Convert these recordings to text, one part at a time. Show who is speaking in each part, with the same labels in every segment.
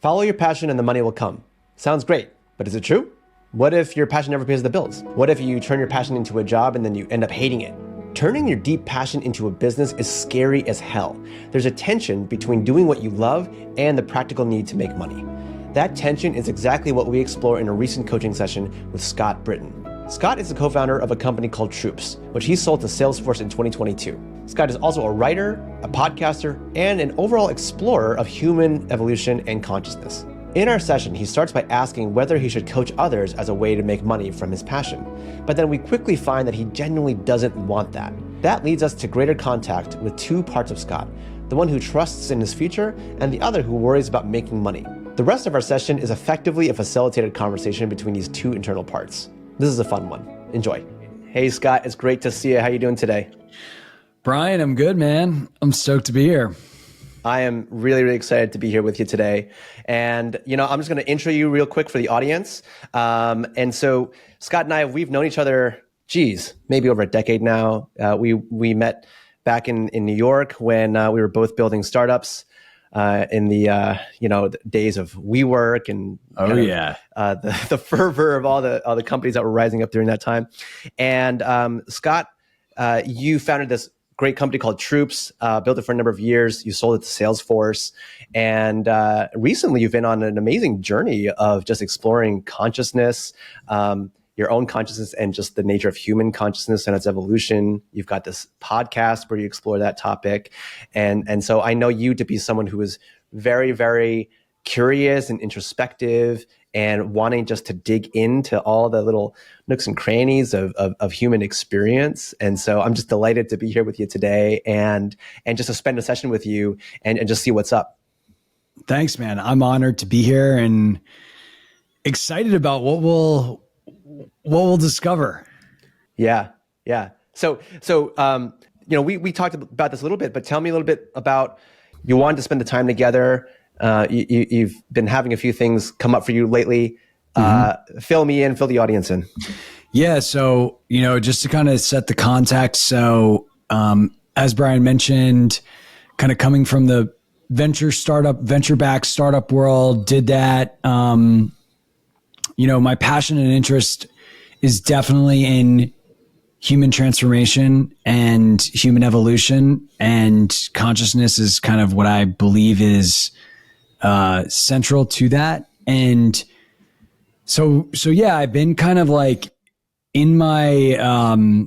Speaker 1: Follow your passion and the money will come. Sounds great, but is it true? What if your passion never pays the bills? What if you turn your passion into a job and then you end up hating it? Turning your deep passion into a business is scary as hell. There's a tension between doing what you love and the practical need to make money. That tension is exactly what we explore in a recent coaching session with Scott Britton. Scott is the co-founder of a company called Troops, which he sold to Salesforce in 2022. Scott is also a writer, a podcaster, and an overall explorer of human evolution and consciousness. In our session, he starts by asking whether he should coach others as a way to make money from his passion. But then we quickly find that he genuinely doesn't want that. That leads us to greater contact with two parts of Scott, the one who trusts in his future and the other who worries about making money. The rest of our session is effectively a facilitated conversation between these two internal parts. This is a fun one. Enjoy. Hey, Scott, it's great to see you. How are you doing today?
Speaker 2: Brian, I'm good, man. I'm stoked to be here.
Speaker 1: I am really, really excited to be here with you today. And, I'm just going to intro you real quick for the audience. And so Scott and I, we've known each other, maybe over a decade now. We met back in New York when we were both building startups in the days of WeWork and the fervor of all the companies that were rising up during that time. And Scott, you founded this great company called Troops, built it for a number of years. You sold it to Salesforce. And recently you've been on an amazing journey of just exploring consciousness, your own consciousness and just the nature of human consciousness and its evolution. You've got this podcast where you explore that topic. And so I know you to be someone who is very, very curious and introspective and wanting just to dig into all the little nooks and crannies of human experience. And so I'm just delighted to be here with you today and just to spend a session with you and just see what's up.
Speaker 2: Thanks, man. I'm honored to be here and excited about what we'll discover.
Speaker 1: Yeah. So we talked about this a little bit, but tell me a little bit about, you wanted to spend the time together. You've been having a few things come up for you lately. Fill me in, fill the audience in.
Speaker 2: Yeah. So, just to kind of set the context. So, as Brian mentioned, kind of coming from the venture-backed startup world, did that. My passion and interest is definitely in human transformation and human evolution, and consciousness is kind of what I believe is central to that. And so yeah, I've been kind of like in my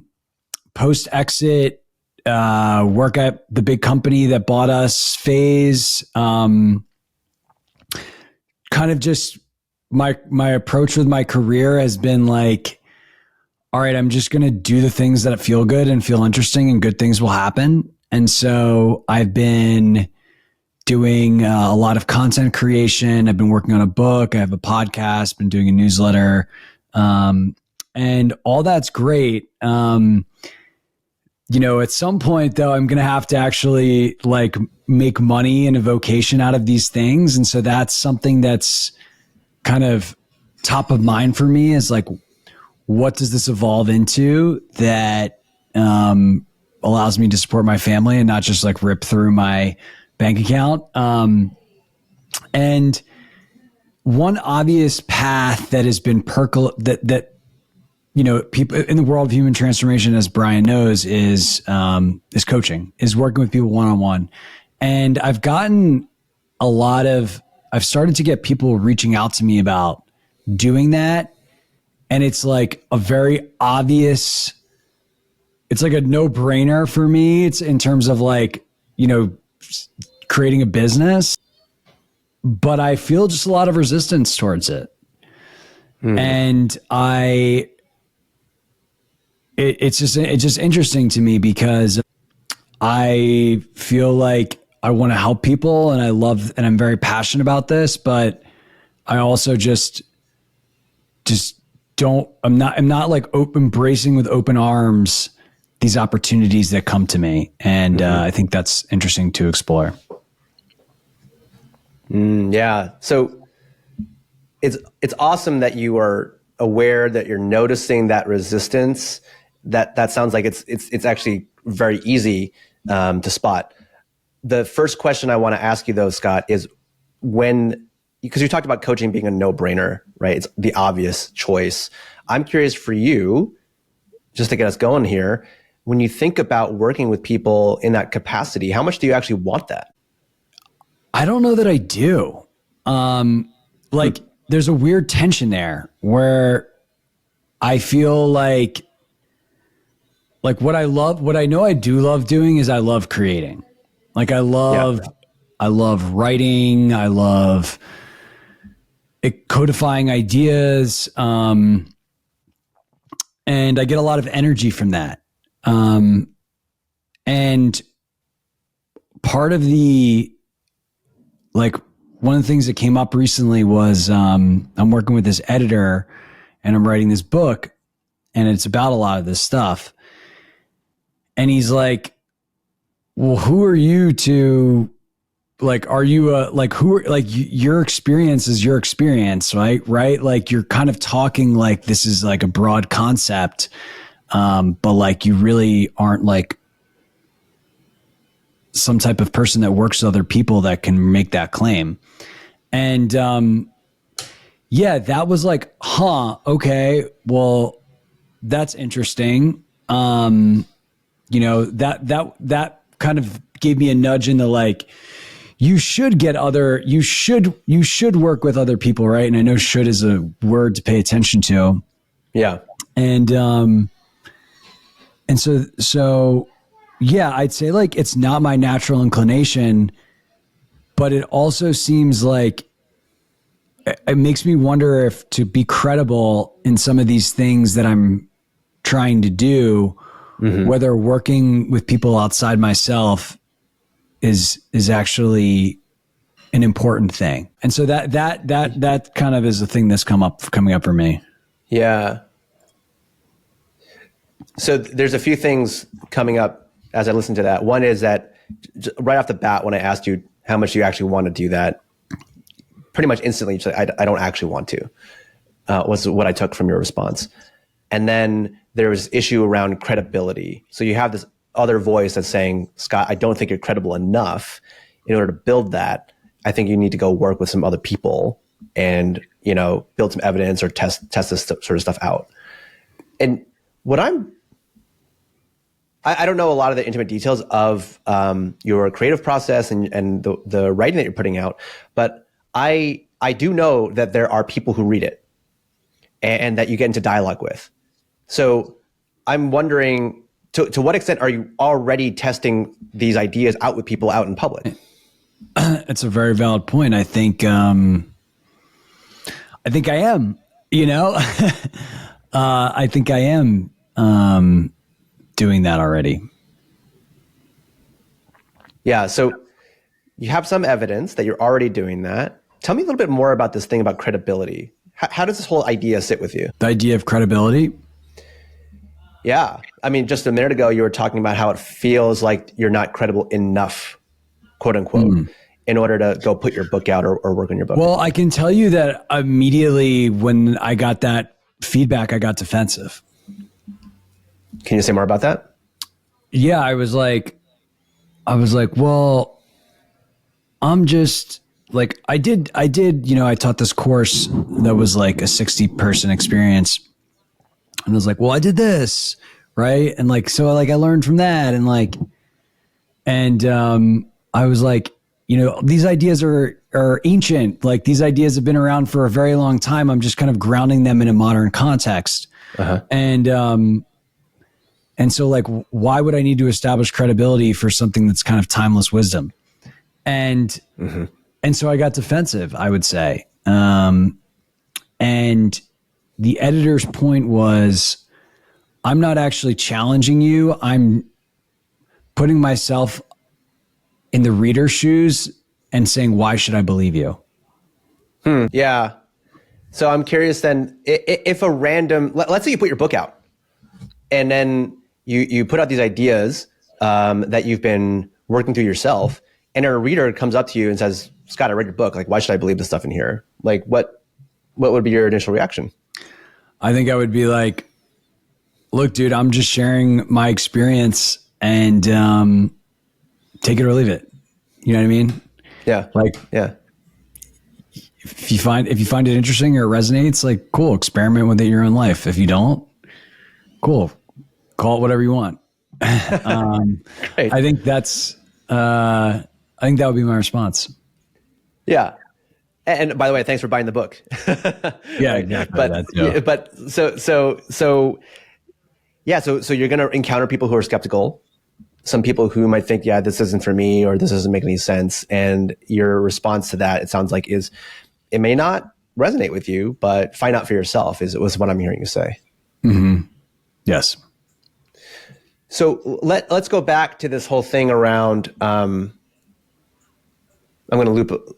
Speaker 2: post-exit work at the big company that bought us phase, kind of just my approach with my career has been like, all right, I'm just going to do the things that feel good and feel interesting, and good things will happen. And so I've been doing a lot of content creation. I've been working on a book. I have a podcast, been doing a newsletter. And all that's great. At some point though, I'm going to have to actually like make money and a vocation out of these things. And so that's something that's kind of top of mind for me, is like, what does this evolve into that allows me to support my family and not just like rip through my bank account? And one obvious path that has been people in the world of human transformation, as Brian knows, is coaching, is working with people one-on-one. And I've started to get people reaching out to me about doing that. And it's like a very obvious, it's like a no-brainer for me. It's in terms of like, creating a business, but I feel just a lot of resistance towards it. And it's just interesting to me because I feel like I want to help people and I'm very passionate about this, but I also I'm not like embracing with open arms these opportunities that come to me. And I think that's interesting to explore.
Speaker 1: Yeah. So it's awesome that you are aware, that you're noticing that resistance. That sounds like it's actually very easy to spot. The first question I want to ask you though, Scott, is when because you talked about coaching being a no-brainer, right? It's the obvious choice. I'm curious for you, just to get us going here, when you think about working with people in that capacity, how much do you actually want that?
Speaker 2: I don't know that I do. There's a weird tension there where I feel like what I know I do love doing is I love creating. Like I love writing. I love codifying ideas. And I get a lot of energy from that. And part of one of the things that came up recently was, I'm working with this editor and I'm writing this book and it's about a lot of this stuff. And he's like, well, who are you to, are you your experience is your experience, right? Right. Like you're kind of talking like this is like a broad concept. But you really aren't some type of person that works with other people that can make that claim. And, that was okay, well, that's interesting. That kind of gave me a nudge into you should work with other people, right? And I know should is a word to pay attention to.
Speaker 1: Yeah.
Speaker 2: And so I'd say it's not my natural inclination, but it also seems like it makes me wonder if to be credible in some of these things that I'm trying to do, whether working with people outside myself is actually an important thing. And so that kind of is the thing that's coming up for me.
Speaker 1: Yeah. So there's a few things coming up as I listen to that. One is that right off the bat, when I asked you how much you actually want to do that, pretty much instantly you said, I don't actually want to, was what I took from your response. And then there was issue around credibility. So you have this other voice that's saying, Scott, I don't think you're credible enough. In order to build that, I think you need to go work with some other people and, build some evidence or test this sort of stuff out. And what I don't know a lot of the intimate details of your creative process and the writing that you're putting out, but I do know that there are people who read it and that you get into dialogue with. So I'm wondering, to what extent are you already testing these ideas out with people out in public?
Speaker 2: It's a very valid point. I think I am, I think I am doing that already.
Speaker 1: Yeah. So you have some evidence that you're already doing that. Tell me a little bit more about this thing about credibility. How does this whole idea sit with you?
Speaker 2: The idea of credibility?
Speaker 1: Yeah. I mean, just a minute ago, you were talking about how it feels like you're not credible enough, quote unquote, in order to go put your book out or work on your book.
Speaker 2: Well, I can tell you that immediately when I got that feedback, I got defensive.
Speaker 1: Can you say more about that?
Speaker 2: Yeah, I was like, well, I'm just I did, I taught this course that was a 60-person experience. And I was like, well, I did this, right? And so I learned from that. And I was like, these ideas are ancient. These ideas have been around for a very long time. I'm just kind of grounding them in a modern context. Uh-huh. And so why would I need to establish credibility for something that's kind of timeless wisdom? And so I got defensive, I would say. And the editor's point was, I'm not actually challenging you. I'm putting myself in the reader's shoes and saying, why should I believe you?
Speaker 1: Yeah. So I'm curious then, if a random, let's say you put your book out and then you put out these ideas that you've been working through yourself, and a reader comes up to you and says, Scott, I read your book. Why should I believe this stuff in here? What would be your initial reaction?
Speaker 2: I think I would be like, look, dude, I'm just sharing my experience and take it or leave it. You know what I mean?
Speaker 1: Yeah.
Speaker 2: Yeah. if you find it interesting or it resonates, like, cool, experiment with it in your own life. If you don't, cool, call it whatever you want.
Speaker 1: Great.
Speaker 2: I think that would be my response.
Speaker 1: Yeah. And by the way, thanks for buying the book.
Speaker 2: Yeah,
Speaker 1: Right?
Speaker 2: exactly.
Speaker 1: But yeah, but so yeah, so you're going to encounter people who are skeptical, some people who might think, yeah, this isn't for me, or this doesn't make any sense. And your response to that, it sounds like, is it may not resonate with you, but find out for yourself was what I'm hearing you say.
Speaker 2: Mm-hmm. Yes.
Speaker 1: So let's go back to this whole thing around, I'm going to loop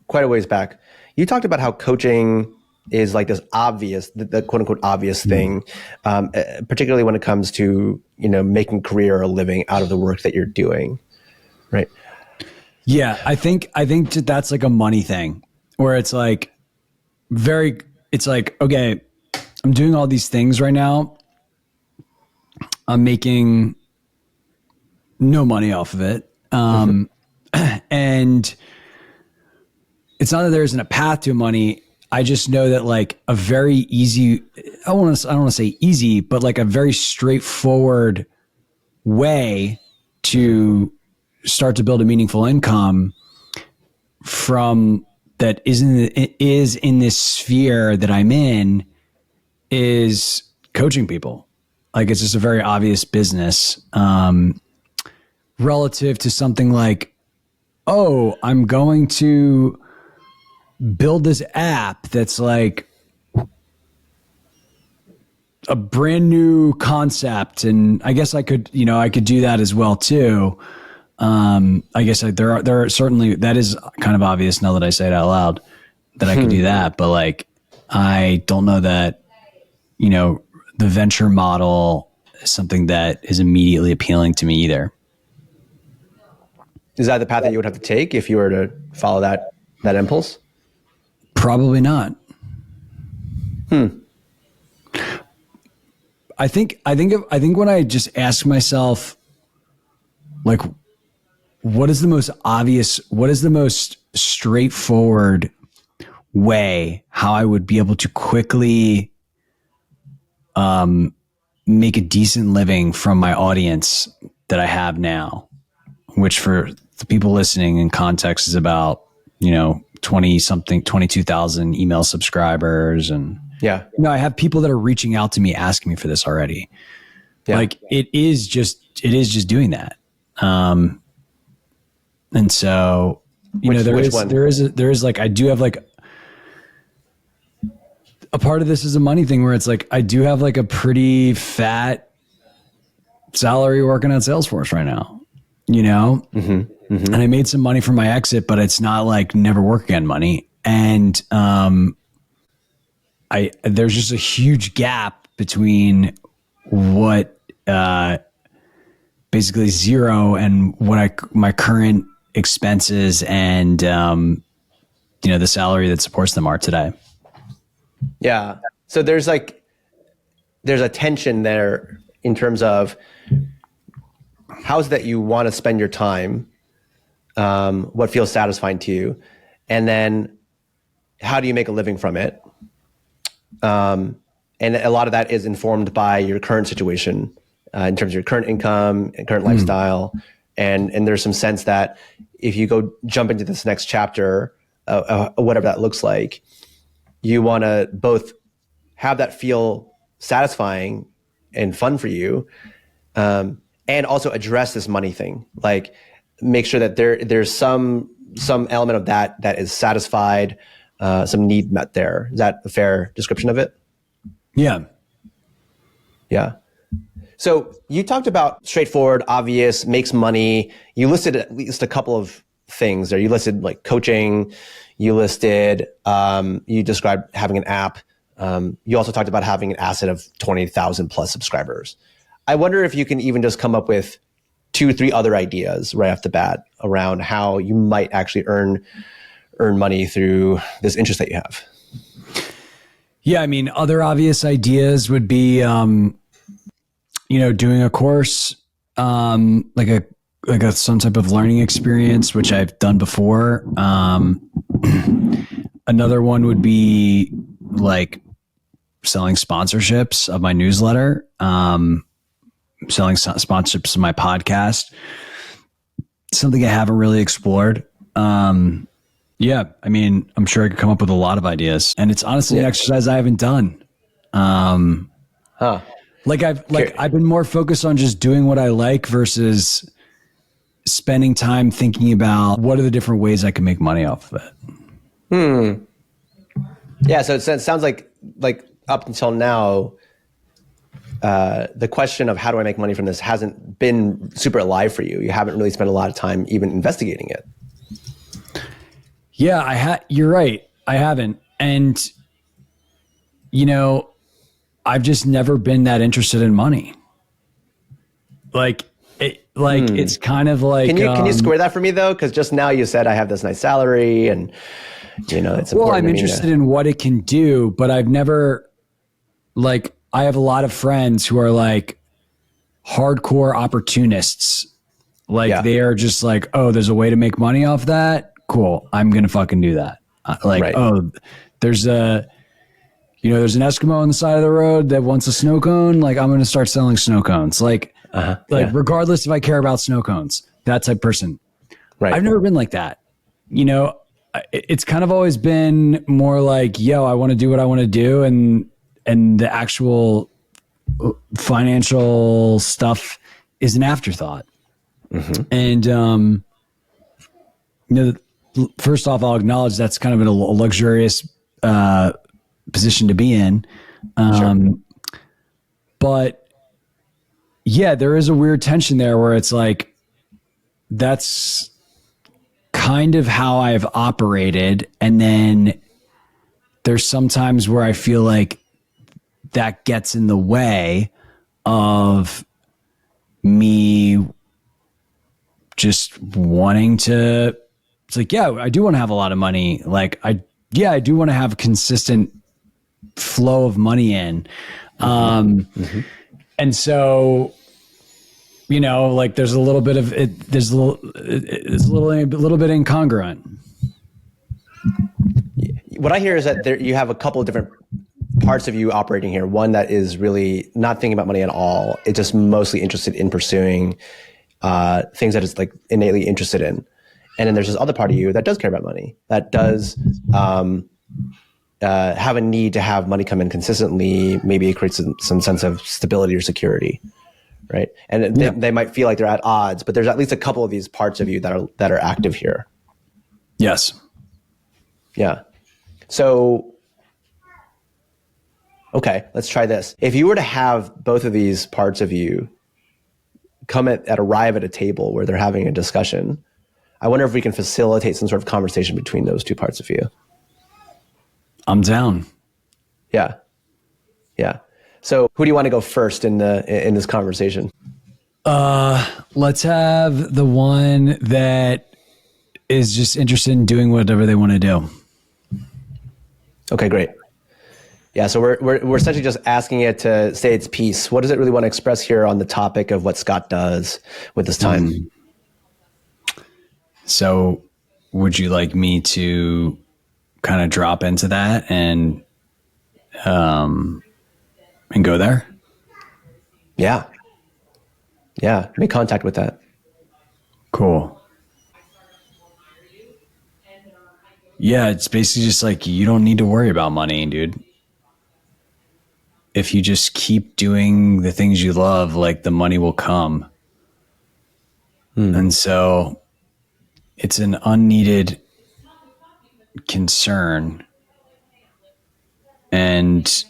Speaker 1: quite a ways back. You talked about how coaching is like this obvious, the quote unquote obvious thing, particularly when it comes to, making career or a living out of the work that you're doing. Right.
Speaker 2: Yeah. I think that's like a money thing where it's like okay, I'm doing all these things right now. I'm making no money off of it. And it's not that there isn't a path to money. I just know that like a very easy, I don't want to say easy, but like a very straightforward way to start to build a meaningful income from that is in this sphere that I'm in is coaching people. Like it's just a very obvious business, relative to something like, oh, I'm going to build this app that's like a brand new concept. And I guess I could do that as well too. I guess there are certainly, that is kind of obvious now that I say it out loud that I could do that. But like, I don't know that, the venture model is something that is immediately appealing to me either.
Speaker 1: Is that the path that you would have to take if you were to follow that impulse?
Speaker 2: Probably not. I think when I just ask myself, like, what is the most straightforward way how I would be able to quickly make a decent living from my audience that I have now, which for the people listening in context is about, 22,000 email subscribers. And
Speaker 1: yeah,
Speaker 2: I have people that are reaching out to me asking me for this already. Yeah. Like it is just doing that. And so, there is like, I do have like a part of this is a money thing where it's like, I do have like a pretty fat salary working at Salesforce right now, and I made some money from my exit, but it's not like never work again money. And, there's just a huge gap between what, basically zero and what my current expenses and, the salary that supports them are today.
Speaker 1: Yeah. So there's a tension there in terms of how's that you want to spend your time, what feels satisfying to you, and then how do you make a living from it? And a lot of that is informed by your current situation, in terms of your current income and current lifestyle. And there's some sense that if you go jump into this next chapter, whatever that looks like, you want to both have that feel satisfying and fun for you, and also address this money thing. Like make sure that there's some element of that is satisfied, some need met there. Is that a fair description of it?
Speaker 2: Yeah.
Speaker 1: Yeah. So you talked about straightforward, obvious, makes money. You listed at least a couple of things there. You listed like coaching. You listed, you described having an app. You also talked about having an asset of 20,000 plus subscribers. I wonder if you can even just come up with 2 or 3 other ideas right off the bat around how you might actually earn money through this interest that you have.
Speaker 2: Yeah. I mean, other obvious ideas would be, doing a course, like some type of learning experience, which I've done before. Another one would be like selling sponsorships of my newsletter, selling sponsorships of my podcast. Something I haven't really explored. Yeah, I mean, I'm sure I could come up with a lot of ideas, and it's honestly an exercise I haven't done. I've been more focused on just doing what I like versus spending time thinking about what are the different ways I can make money off of it.
Speaker 1: Yeah, so it sounds like up until now, the question of how do I make money from this hasn't been super alive for you. You haven't really spent a lot of time even investigating it.
Speaker 2: Yeah, you're right. I haven't. And, I've just never been that interested in money. It's kind of like,
Speaker 1: can you square that for me though? Cause just now you said I have this nice salary and it's important.
Speaker 2: Well, I'm interested in what it can do, but I've never I have a lot of friends who are like hardcore opportunists. They are just like, oh, there's a way to make money off that. Cool. I'm going to fucking do that. Oh, there's an Eskimo on the side of the road that wants a snow cone. Like, I'm going to start selling snow cones. Regardless if I care about snow cones, that type of person.
Speaker 1: Right.
Speaker 2: I've never been like that. It's kind of always been more like, yo, I want to do what I want to do. And the actual financial stuff is an afterthought. And, first off, I'll acknowledge that's kind of a luxurious position to be in.
Speaker 1: Sure.
Speaker 2: But yeah, there is a weird tension there where it's like, that's kind of how I've operated. And then there's sometimes where I feel like that gets in the way of me just wanting to, it's like, yeah, I do want to have a lot of money. I do want to have a consistent flow of money in. And so, there's a little bit of it, it's a little bit incongruent.
Speaker 1: What I hear is that you have a couple of different parts of you operating here. One that is really not thinking about money at all. It's just mostly interested in pursuing things that it's like innately interested in. And then there's this other part of you that does care about money, that does have a need to have money come in consistently. Maybe it creates some sense of stability or security, right? And they might feel like they're at odds, but there's at least a couple of these parts of you that are active here.
Speaker 2: Yes.
Speaker 1: Yeah. So, okay, let's try this. If you were to have both of these parts of you arrive at a table where they're having a discussion, I wonder if we can facilitate some sort of conversation between those two parts of you.
Speaker 2: I'm down.
Speaker 1: Yeah. Yeah. So who do you want to go first in this conversation?
Speaker 2: Let's have the one that is just interested in doing whatever they want to do.
Speaker 1: Okay, great. Yeah, so we're essentially just asking it to say its piece. What does it really want to express here on the topic of what Scott does with his time?
Speaker 2: So would you like me to kind of drop into that and go there?
Speaker 1: Yeah. Yeah, make contact with that.
Speaker 2: Cool. Yeah, it's basically just like, you don't need to worry about money, dude. If you just keep doing the things you love, like, the money will come. And so it's an unneeded concern, and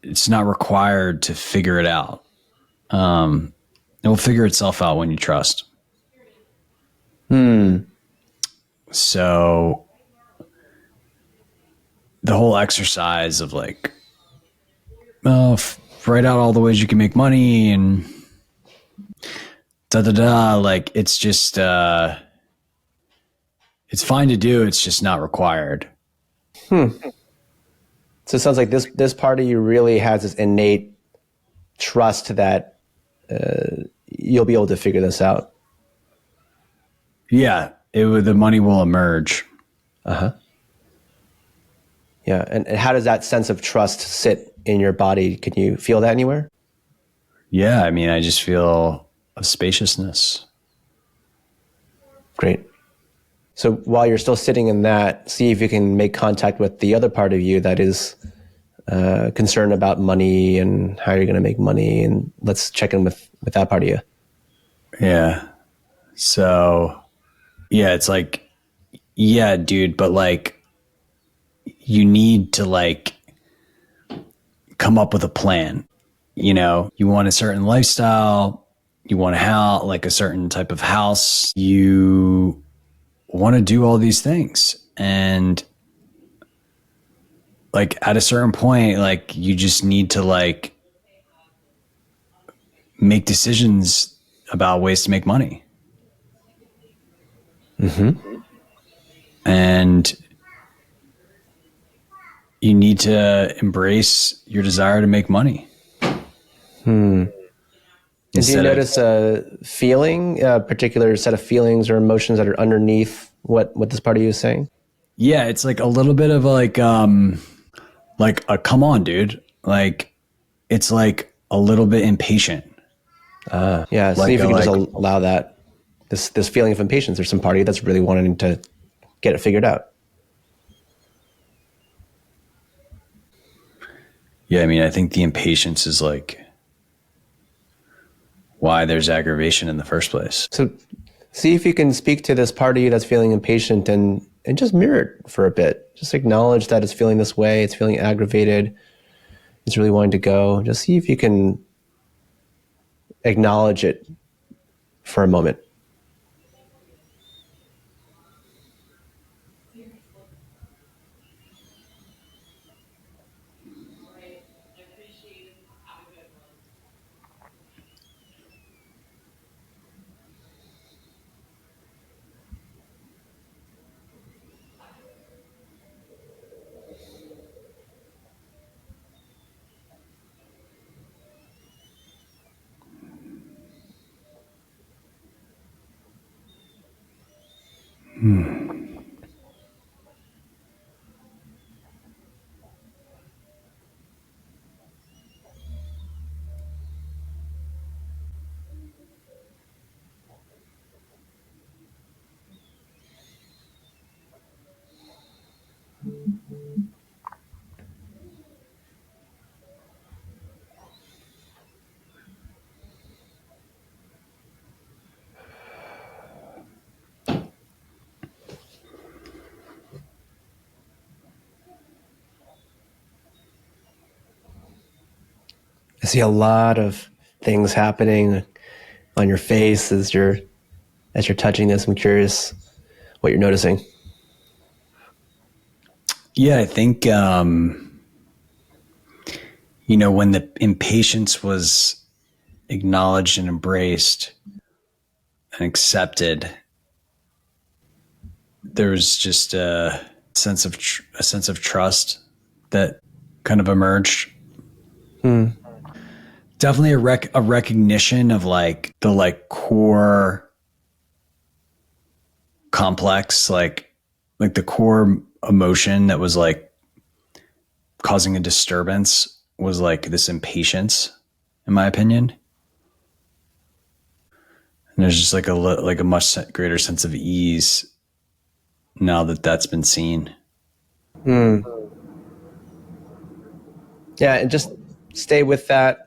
Speaker 2: it's not required to figure it out. It will figure itself out when you trust. So the whole exercise of like, write out all the ways you can make money and like, it's just, it's fine to do. It's just not required.
Speaker 1: So it sounds like this part of you really has this innate trust that you'll be able to figure this out.
Speaker 2: Yeah, the money will emerge.
Speaker 1: Yeah. And how does that sense of trust sit in your body? Can you feel that anywhere?
Speaker 2: Yeah, I mean, I just feel a spaciousness.
Speaker 1: Great. So while you're still sitting in that, see if you can make contact with the other part of you that is concerned about money and how you're going to make money. And let's check in with that part of you.
Speaker 2: Yeah. So, yeah, it's like, yeah, dude, but like, you need to like come up with a plan. You know, you want a certain lifestyle, you want a house, like a certain type of house, you want to do all these things. And like at a certain point, like you just need to like make decisions about ways to make money. And you need to embrace your desire to make money.
Speaker 1: And do you
Speaker 2: Instead of,
Speaker 1: notice a feeling, a particular set of feelings or emotions that are underneath what this part of you is saying?
Speaker 2: yeah, it's like a little bit of like a come on, dude. Like it's like a little bit impatient.
Speaker 1: Yeah. See
Speaker 2: Like
Speaker 1: if
Speaker 2: a,
Speaker 1: you can just
Speaker 2: like
Speaker 1: allow that, this feeling of impatience. There's some part of you that's really wanting to get it figured out.
Speaker 2: yeah, I mean, I think the impatience is like why there's aggravation in the first place.
Speaker 1: So see if you can speak to this part of you that's feeling impatient and just mirror it for a bit. Just acknowledge that it's feeling this way. It's feeling aggravated. It's really wanting to go. Just see if you can acknowledge it for a moment. I see a lot of things happening on your face as you're touching this. I'm curious what you're noticing.
Speaker 2: Yeah, I think you know, when the impatience was acknowledged and embraced and accepted, there was just a sense of trust that kind of emerged. Definitely a recognition of like the like core complex, like the core emotion that was like causing a disturbance was like this impatience, in my opinion. And there's just like a much greater sense of ease now that that's been seen.
Speaker 1: Yeah, and just stay with that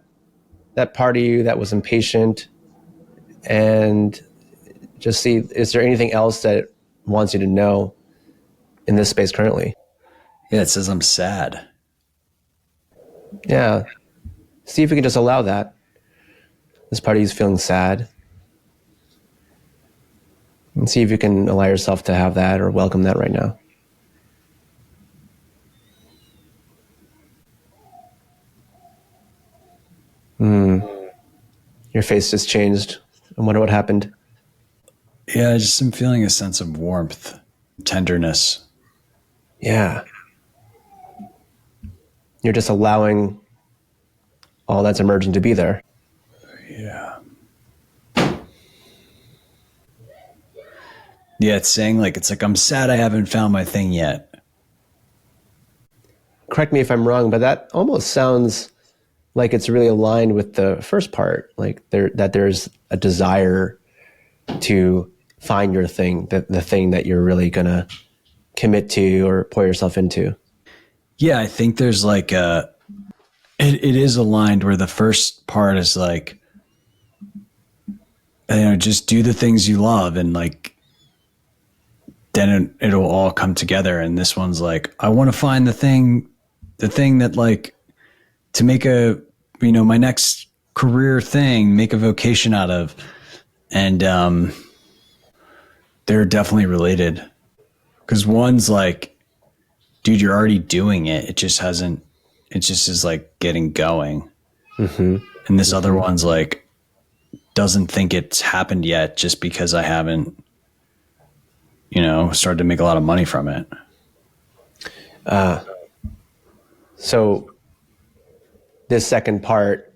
Speaker 1: part of you that was impatient, and just see, is there anything else that it wants you to know in this space currently?
Speaker 2: Yeah, it says I'm sad.
Speaker 1: Yeah. See if you can just allow that. This part of you is feeling sad. And see if you can allow yourself to have that or welcome that right now. Your face just changed. I wonder what happened.
Speaker 2: Yeah, I just am feeling a sense of warmth, tenderness.
Speaker 1: Yeah. You're just allowing all that's emerging to be there.
Speaker 2: Yeah. Yeah, it's saying like, it's like, I'm sad I haven't found my thing yet.
Speaker 1: Correct me if I'm wrong, but that almost sounds like it's really aligned with the first part, like there's a desire to find your thing, the thing that you're really gonna commit to or pour yourself into.
Speaker 2: Yeah, I think there's like it is aligned where the first part is like, just do the things you love, and like, then it'll all come together. And this one's like, I want to find the thing that like, to make my next career thing, make a vocation out of. And they're definitely related, because one's like, dude, you're already doing it. It just is like getting going.
Speaker 1: Mm-hmm.
Speaker 2: And this other one's like, doesn't think it's happened yet just because I haven't, started to make a lot of money from it.
Speaker 1: So this second part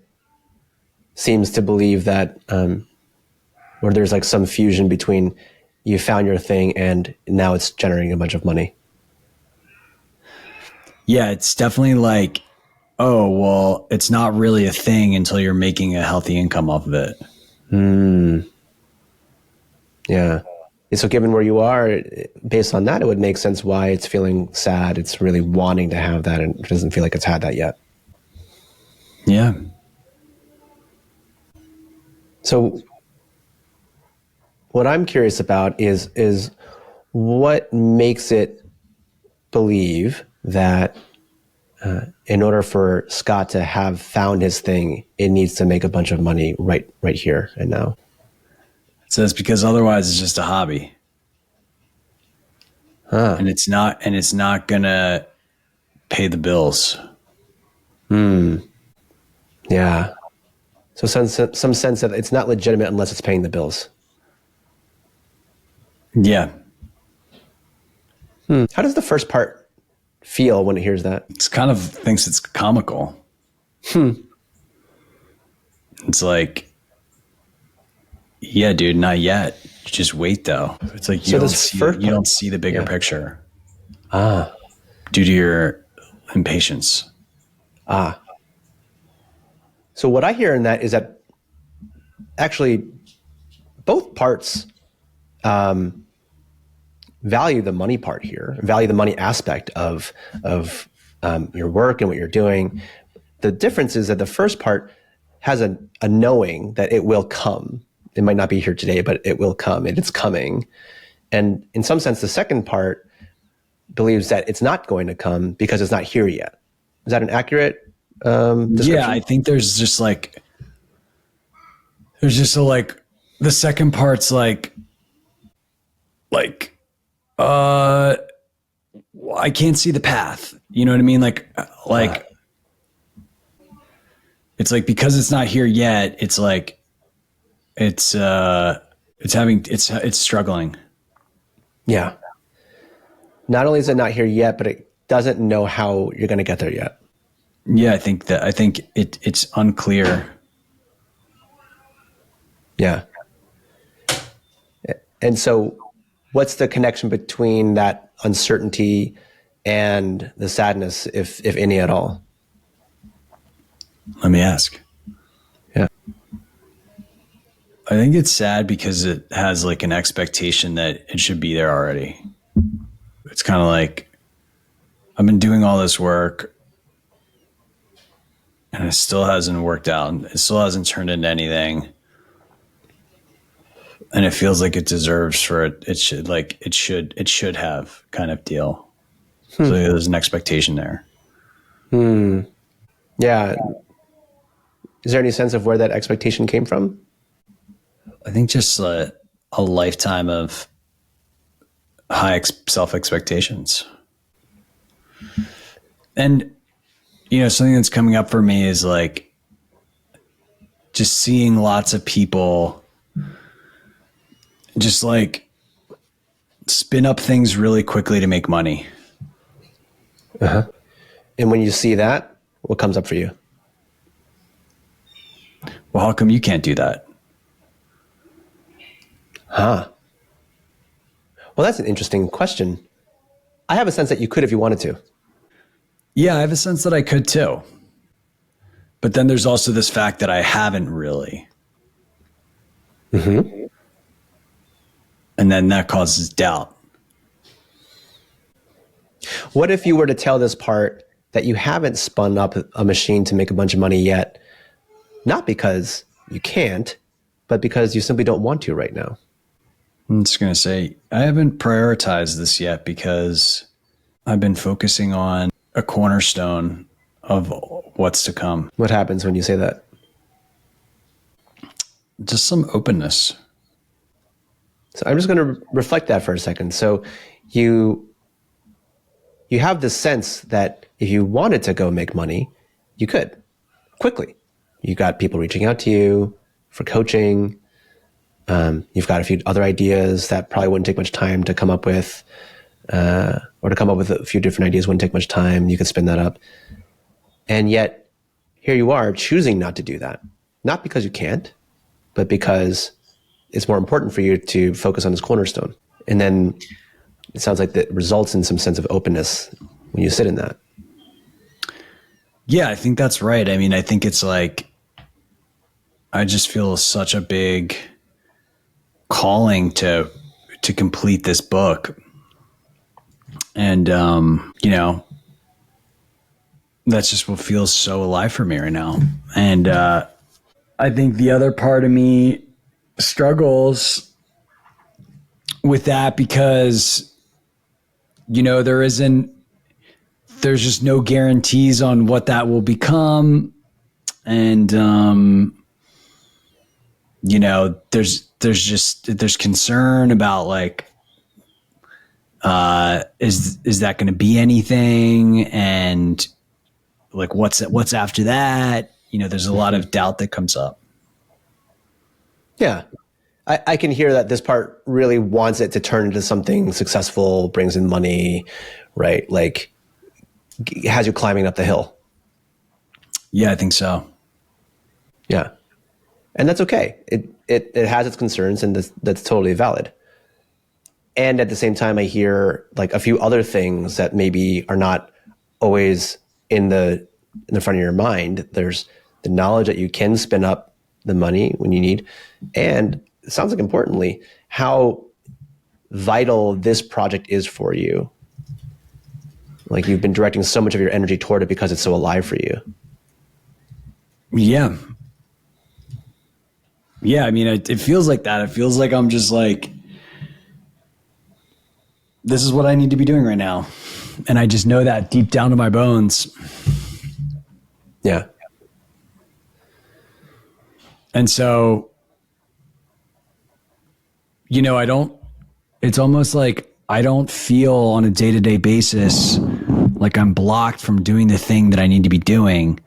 Speaker 1: seems to believe that, or there's like some fusion between you found your thing and now it's generating a bunch of money.
Speaker 2: Yeah, it's definitely like, oh, well, it's not really a thing until you're making a healthy income off of it.
Speaker 1: Yeah. So given where you are, based on that, it would make sense why it's feeling sad. It's really wanting to have that and it doesn't feel like it's had that yet.
Speaker 2: Yeah.
Speaker 1: So what I'm curious about is what makes it believe that in order for Scott to have found his thing, it needs to make a bunch of money right here and now.
Speaker 2: It says because otherwise it's just a hobby. And it's not gonna pay the bills.
Speaker 1: Yeah. So some sense that it's not legitimate unless it's paying the bills.
Speaker 2: Yeah.
Speaker 1: How does the first part feel when it hears that?
Speaker 2: It's kind of thinks it's comical. It's like, yeah, dude, not yet. Just wait though. It's like you don't see the bigger picture. Due to your impatience.
Speaker 1: So what I hear in that is that actually both parts value the money part here, value the money aspect of your work and what you're doing. The difference is that the first part has a knowing that it will come. It might not be here today, but it will come, and it's coming. And in some sense, the second part believes that it's not going to come because it's not here yet. Is that an accurate description?
Speaker 2: Yeah, I think there's just a the second part's like I can't see the path. You know what I mean? It's like, because it's not here yet, it's like it's struggling.
Speaker 1: Yeah. Not only is it not here yet, but it doesn't know how you're going to get there yet.
Speaker 2: Yeah, I think it's unclear.
Speaker 1: Yeah. And so what's the connection between that uncertainty and the sadness, if any at all?
Speaker 2: Let me ask.
Speaker 1: Yeah.
Speaker 2: I think it's sad because it has like an expectation that it should be there already. It's kind of like, I've been doing all this work and it still hasn't worked out. It still hasn't turned into anything. And it feels like it deserves for it. It should have kind of deal. So there's an expectation there.
Speaker 1: Yeah. Is there any sense of where that expectation came from?
Speaker 2: I think just a lifetime of high self-expectations. And, something that's coming up for me is like just seeing lots of people just like spin up things really quickly to make money.
Speaker 1: And when you see that, what comes up for you?
Speaker 2: Well, how come you can't do that?
Speaker 1: Well, that's an interesting question. I have a sense that you could if you wanted to.
Speaker 2: Yeah, I have a sense that I could too. But then there's also this fact that I haven't really.
Speaker 1: Mm-hmm.
Speaker 2: And then that causes doubt.
Speaker 1: What if you were to tell this part that you haven't spun up a machine to make a bunch of money yet, not because you can't, but because you simply don't want to right now?
Speaker 2: I'm just going to say, I haven't prioritized this yet because I've been focusing on a cornerstone of what's to come.
Speaker 1: What happens when you say that?
Speaker 2: Just some openness.
Speaker 1: So I'm just going to reflect that for a second. So you have this sense that if you wanted to go make money, you could quickly. You got people reaching out to you for coaching. You've got a few other ideas that probably wouldn't take much time to come up with, or to come up with a few different ideas wouldn't take much time. You could spin that up. And yet here you are choosing not to do that. Not because you can't, but because it's more important for you to focus on this cornerstone. And then it sounds like that results in some sense of openness when you sit in that.
Speaker 2: Yeah, I think that's right. I mean, I think it's like, I just feel such a big calling to complete this book. And, that's just what feels so alive for me right now. And I think the other part of me struggles with that because, there's just no guarantees on what that will become. And, there's concern about like, is that going to be anything? And like, what's after that? There's a lot of doubt that comes up.
Speaker 1: Yeah. I can hear that this part really wants it to turn into something successful, brings in money, right? Like has you climbing up the hill.
Speaker 2: Yeah, I think so.
Speaker 1: Yeah. And that's okay. It has its concerns, and that's totally valid. And at the same time, I hear like a few other things that maybe are not always in the front of your mind. There's the knowledge that you can spin up the money when you need. And it sounds like importantly, how vital this project is for you. Like you've been directing so much of your energy toward it because it's so alive for you.
Speaker 2: Yeah. Yeah. I mean, it feels like that. It feels like I'm just like, this is what I need to be doing right now. And I just know that deep down to my bones.
Speaker 1: Yeah.
Speaker 2: And so, it's almost like I don't feel on a day-to-day basis like I'm blocked from doing the thing that I need to be doing.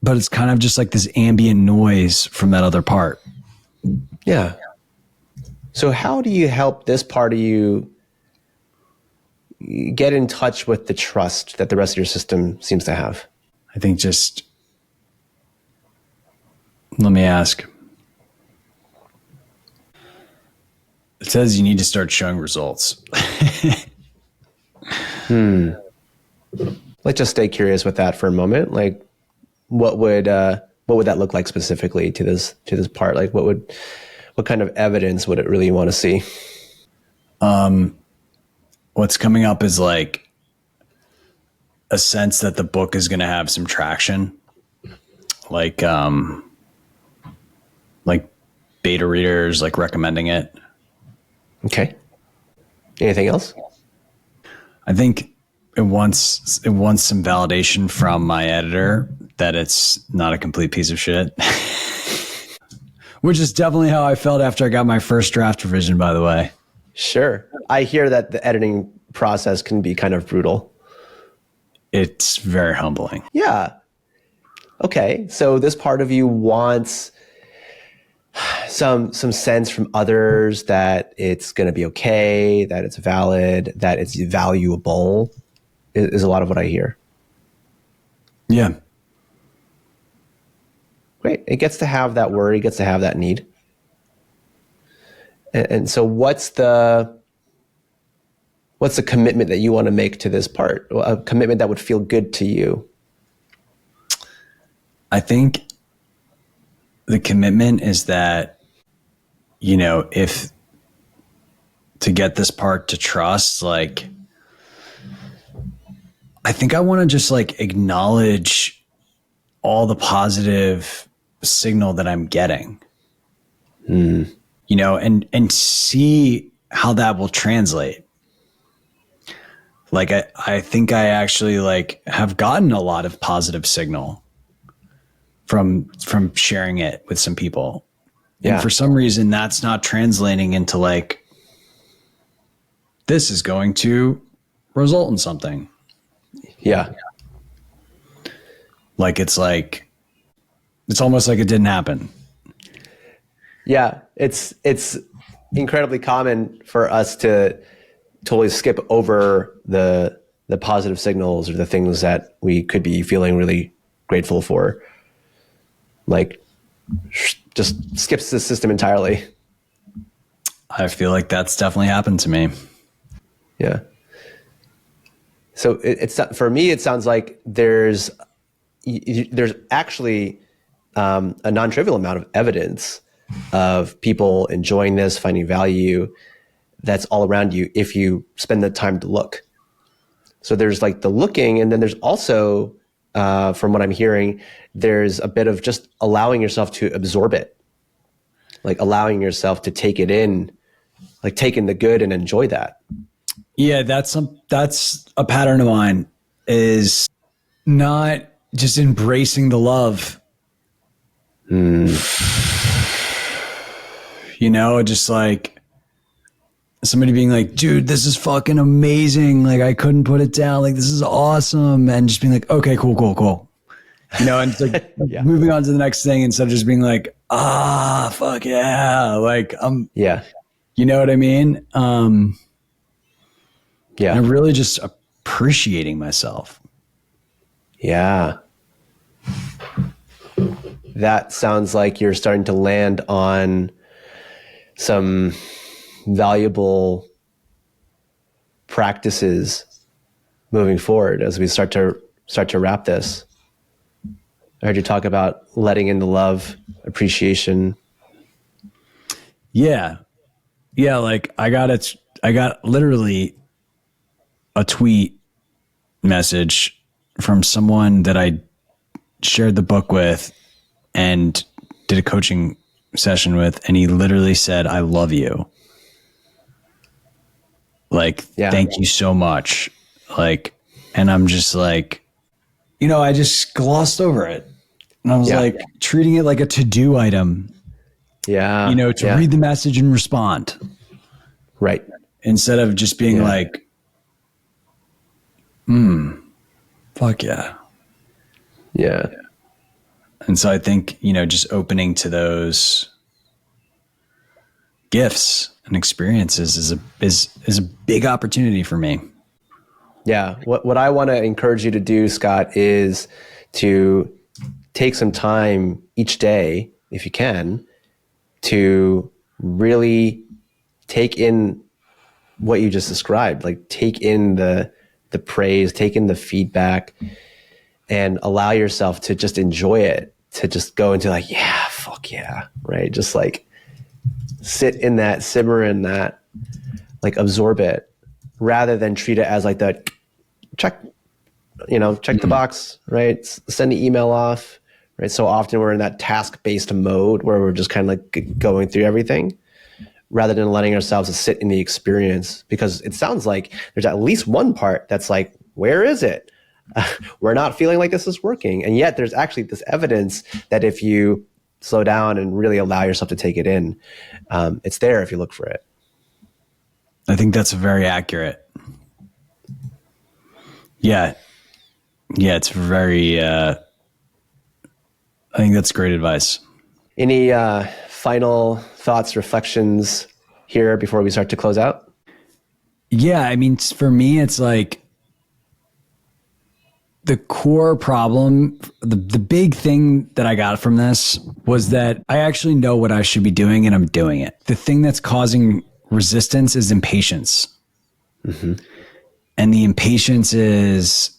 Speaker 2: But it's kind of just like this ambient noise from that other part.
Speaker 1: Yeah. So how do you help this part of you get in touch with the trust that the rest of your system seems to have?
Speaker 2: I think let me ask. It says you need to start showing results.
Speaker 1: Let's just stay curious with that for a moment. Like what would that look like specifically to this part? Like what kind of evidence would it really want to see?
Speaker 2: What's coming up is like a sense that the book is going to have some traction. Like beta readers, like recommending it.
Speaker 1: Okay. Anything else?
Speaker 2: I think it wants some validation from my editor that it's not a complete piece of shit. Which is definitely how I felt after I got my first draft revision, by the way.
Speaker 1: Sure. I hear that the editing process can be kind of brutal.
Speaker 2: It's very humbling.
Speaker 1: Yeah. Okay. So this part of you wants some sense from others that it's going to be okay, that it's valid, that it's valuable is a lot of what I hear.
Speaker 2: Yeah.
Speaker 1: Great. It gets to have that worry, gets to have that need. And so what's the commitment that you want to make to this part? A commitment that would feel good to you?
Speaker 2: I think the commitment is that, if to get this part to trust, like, I think I want to just like acknowledge all the positive signal that I'm getting, and see how that will translate. Like, I think I actually like have gotten a lot of positive signal from sharing it with some people.
Speaker 1: Yeah.
Speaker 2: And for some reason that's not translating into like, this is going to result in something.
Speaker 1: Yeah.
Speaker 2: Like, it's almost like it didn't happen.
Speaker 1: Yeah. It's incredibly common for us to totally skip over the positive signals or the things that we could be feeling really grateful for. Like, just skips the system entirely.
Speaker 2: I feel like that's definitely happened to me.
Speaker 1: Yeah. So it's for me, it sounds like there's actually a non-trivial amount of evidence of people enjoying this, finding value that's all around you if you spend the time to look. So there's like the looking, and then there's also, from what I'm hearing, there's a bit of just allowing yourself to absorb it, like allowing yourself to take it in, like take in the good and enjoy that.
Speaker 2: Yeah, that's a pattern of mine, is not just embracing the love. Just like somebody being like, dude, this is fucking amazing. Like, I couldn't put it down. Like, this is awesome. And just being like, okay, cool. And it's like
Speaker 1: Yeah.
Speaker 2: moving on to the next thing instead of just being like, fuck yeah. Like,
Speaker 1: Yeah.
Speaker 2: you know what I mean?
Speaker 1: Yeah.
Speaker 2: And really just appreciating myself.
Speaker 1: Yeah. That sounds like you're starting to land on some valuable practices moving forward as we start to wrap this. I heard you talk about letting in the love, appreciation.
Speaker 2: Yeah. Yeah. Like, I got literally a tweet message from someone that I shared the book with and did a coaching session with, and he literally said, I love you. Like,
Speaker 1: Yeah.
Speaker 2: thank you so much. Like, and I'm just like, I just glossed over it. And I was like treating it like a to-do item,
Speaker 1: Yeah.
Speaker 2: to read the message and respond.
Speaker 1: Right.
Speaker 2: Instead of just being like, fuck yeah.
Speaker 1: Yeah.
Speaker 2: And so I think, just opening to those gifts and experiences is a big opportunity for me.
Speaker 1: Yeah. What I want to encourage you to do, Scott, is to take some time each day, if you can, to really take in what you just described, like take in the praise, take in the feedback, and allow yourself to just enjoy it, to just go into like, yeah, fuck yeah, right? Just like sit in that, simmer in that, like absorb it, rather than treat it as like the check the box, right? Send the email off, right? So often we're in that task-based mode where we're just kind of like going through everything rather than letting ourselves sit in the experience, because it sounds like there's at least one part that's like, where is it? We're not feeling like this is working. And yet there's actually this evidence that if you slow down and really allow yourself to take it in, it's there if you look for it.
Speaker 2: I think that's very accurate. Yeah. Yeah, it's very, I think that's great advice.
Speaker 1: Any final thoughts, reflections here before we start to close out?
Speaker 2: Yeah, I mean, for me, it's like, the core problem, the big thing that I got from this was that I actually know what I should be doing and I'm doing it. The thing that's causing resistance is impatience. Mm-hmm. And the impatience is,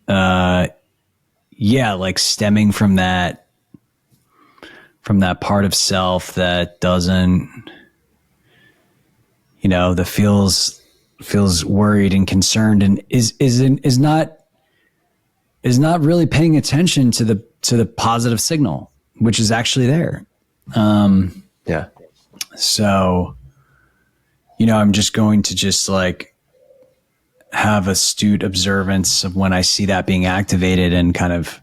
Speaker 2: like stemming from that part of self that doesn't, that feels worried and concerned and is not really paying attention to the positive signal, which is actually there. So, I'm just going to just like have astute observance of when I see that being activated and kind of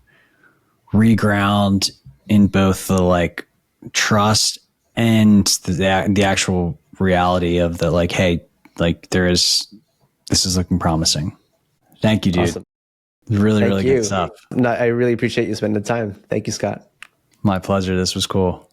Speaker 2: reground in both the like trust and the actual reality of the like, hey, like this is looking promising. Thank you, dude. Awesome. Really good stuff.
Speaker 1: No, I really appreciate you spending the time. Thank you, Scott.
Speaker 2: My pleasure. This was cool.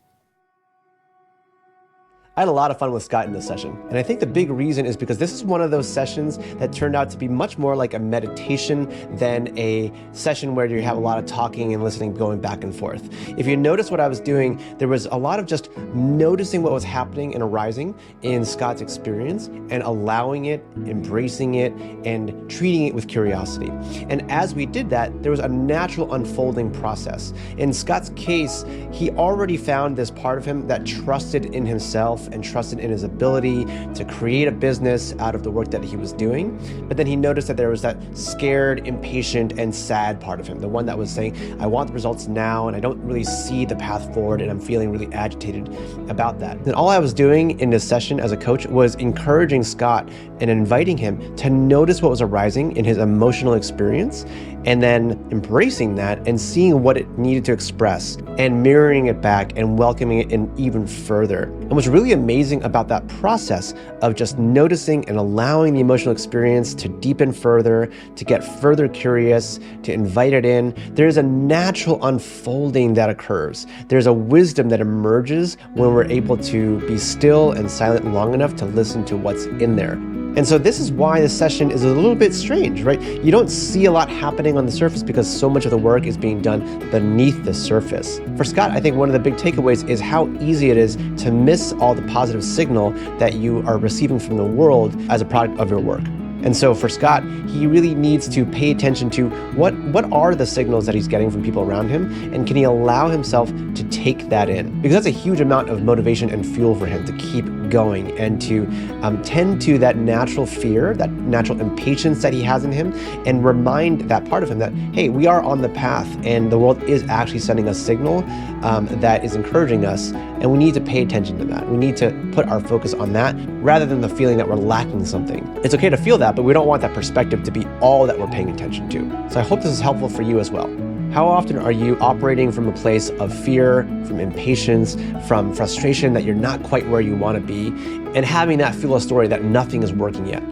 Speaker 1: I had a lot of fun with Scott in this session. And I think the big reason is because this is one of those sessions that turned out to be much more like a meditation than a session where you have a lot of talking and listening, going back and forth. If you notice what I was doing, there was a lot of just noticing what was happening and arising in Scott's experience and allowing it, embracing it, and treating it with curiosity. And as we did that, there was a natural unfolding process. In Scott's case, he already found this part of him that trusted in himself and trusted in his ability to create a business out of the work that he was doing. But then he noticed that there was that scared, impatient, and sad part of him, the one that was saying, I want the results now, and I don't really see the path forward, and I'm feeling really agitated about that. And all I was doing in this session as a coach was encouraging Scott and inviting him to notice what was arising in his emotional experience, and then embracing that and seeing what it needed to express and mirroring it back and welcoming it in even further. And what's really amazing about that process of just noticing and allowing the emotional experience to deepen further, to get further curious, to invite it in, there's a natural unfolding that occurs. There's a wisdom that emerges when we're able to be still and silent long enough to listen to what's in there. And so this is why this session is a little bit strange, right? You don't see a lot happening on the surface because so much of the work is being done beneath the surface. For Scott, I think one of the big takeaways is how easy it is to miss all the positive signal that you are receiving from the world as a product of your work. And so for Scott, he really needs to pay attention to what are the signals that he's getting from people around him, and can he allow himself to take that in? Because that's a huge amount of motivation and fuel for him to keep going and to tend to that natural fear, that natural impatience that he has in him, and remind that part of him that, hey, we are on the path and the world is actually sending a signal that is encouraging us, and we need to pay attention to that. We need to put our focus on that rather than the feeling that we're lacking something. It's okay to feel that, but we don't want that perspective to be all that we're paying attention to. So I hope this is helpful for you as well. How often are you operating from a place of fear, from impatience, from frustration that you're not quite where you want to be, and having that feel a story that nothing is working yet?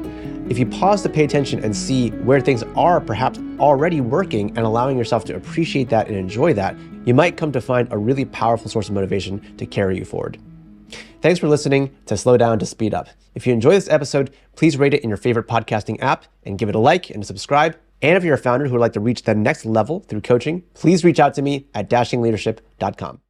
Speaker 1: If you pause to pay attention and see where things are perhaps already working and allowing yourself to appreciate that and enjoy that, you might come to find a really powerful source of motivation to carry you forward. Thanks for listening to Slow Down to Speed Up. If you enjoy this episode, please rate it in your favorite podcasting app and give it a like and subscribe. And if you're a founder who would like to reach the next level through coaching, please reach out to me at dashingleadership.com.